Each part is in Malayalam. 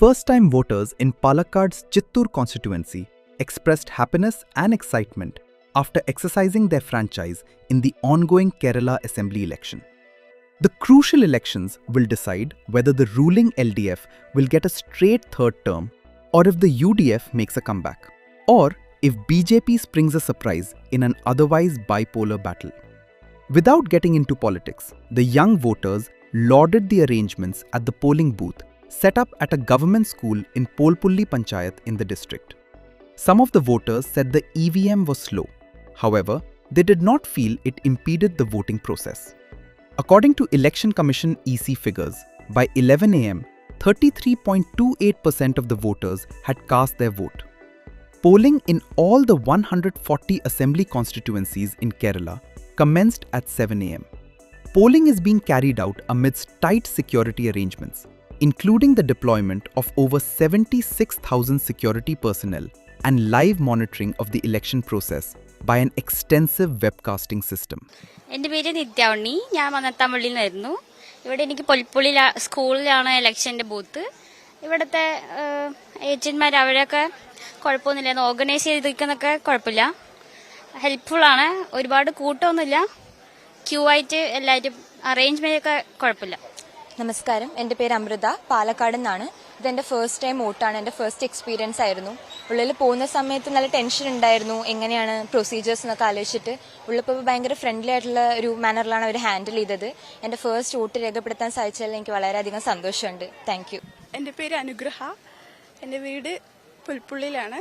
First-time voters in Palakkad's Chittoor constituency expressed happiness and excitement after exercising their franchise in the ongoing Kerala Assembly election. The crucial elections will decide whether the ruling LDF will get a straight third term or if the UDF makes a comeback, or if BJP springs a surprise in an otherwise bipolar battle. Without getting into politics, the young voters lauded the arrangements at the polling booth set up at a government school in Polpulli Panchayat in the district. Some of the voters said the EVM was slow. However, they did not feel it impeded the voting process. According to Election Commission EC figures, by 11 am, 33.28% of the voters had cast their vote. Polling in all the 140 assembly constituencies in Kerala commenced at 7 am. Polling is being carried out amidst tight security arrangements, including the deployment of over 76,000 security personnel and live monitoring of the election process by an extensive webcasting system. എൻ്റെ പേര് നിത്യാവണ്ണി. ഞാൻ മങ്ങത്താമ്പള്ളിയിൽ നിന്നായിരുന്നു. ഇവിടെ എനിക്ക് പൊൽപ്പുള്ളി സ്കൂളിലാണ് ഇലക്ഷൻ്റെ ബൂത്ത്. ഇവിടുത്തെ ഏജന്റ്മാർ അവരൊക്കെ കുഴപ്പമൊന്നുമില്ല, ഓർഗനൈസ് ചെയ്തിരിക്കുന്നൊക്കെ കുഴപ്പമില്ല, ഹെൽപ്ഫുള്ളാണ്. ഒരുപാട് കൂട്ടമൊന്നുമില്ല, ക്യൂ ആയിട്ട് എല്ലാവരും അറേഞ്ച്മെന്റ് ഒക്കെ കുഴപ്പമില്ല. നമസ്കാരം, എൻ്റെ പേര് അമൃത, പാലക്കാട് നിന്നാണ്. ഇതെൻ്റെ ഫസ്റ്റ് ടൈം വോട്ടാണ്, എൻ്റെ ഫസ്റ്റ് എക്സ്പീരിയൻസ് ആയിരുന്നു. ഉള്ളിൽ പോകുന്ന സമയത്ത് നല്ല ടെൻഷൻ ഉണ്ടായിരുന്നു, എങ്ങനെയാണ് പ്രൊസീജിയേഴ്സ് എന്നൊക്കെ ആലോചിച്ചിട്ട്. ഉള്ളിപ്പോൾ ഭയങ്കര ഫ്രണ്ട്ലി ആയിട്ടുള്ള ഒരു മാനറിലാണ് അവർ ഹാൻഡിൽ ചെയ്തത്. എൻ്റെ ഫസ്റ്റ് വോട്ട് രേഖപ്പെടുത്താൻ സാധിച്ചതിൽ എനിക്ക് വളരെയധികം സന്തോഷമുണ്ട്. Thank you. എൻ്റെ പേര് അനുഗ്രഹ. എൻ്റെ വീട് പുൽപ്പുള്ളിയിലാണ്.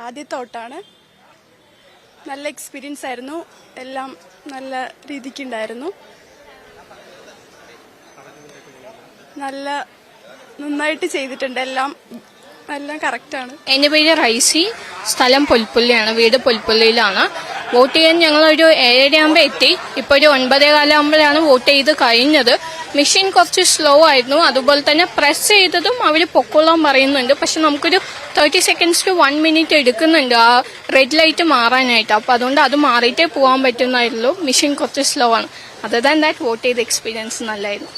ആദ്യത്തെ വോട്ടാണ്. നല്ല എക്സ്പീരിയൻസ് ആയിരുന്നു, എല്ലാം നല്ല രീതിക്കുണ്ടായിരുന്നു. നന്നായിട്ട് ചെയ്തിട്ടുണ്ട്, എല്ലാം കറക്റ്റാണ്. എൻ്റെ പേര് റൈസി, സ്ഥലം പൊൽപ്പുള്ളിയാണ്, വീട് പൊൽപ്പുള്ളിയിലാണ്. വോട്ട് ചെയ്യാൻ ഞങ്ങളൊരു 7:30 ആകുമ്പോൾ എത്തി. ഇപ്പോൾ ഒരു 9:15 ആകുമ്പോഴാണ് വോട്ട് ചെയ്ത് കഴിഞ്ഞത്. മെഷീൻ കുറച്ച് സ്ലോ ആയിരുന്നു, അതുപോലെ തന്നെ പ്രസ് ചെയ്തതും അവർ പൊക്കോളാൻ പറയുന്നുണ്ട്. പക്ഷെ നമുക്കൊരു 30 seconds to 1 minute എടുക്കുന്നുണ്ട് ആ റെഡ് ലൈറ്റ് മാറാനായിട്ട്. അപ്പോൾ അതുകൊണ്ട് അത് മാറിയിട്ടേ പോകാൻ പറ്റുന്നായിരുന്നു. മെഷീൻ കുറച്ച് സ്ലോ ആണ്. അതർ ദാൻ ദാറ്റ് വോട്ട് ചെയ്ത എക്സ്പീരിയൻസ് നല്ലായിരുന്നു.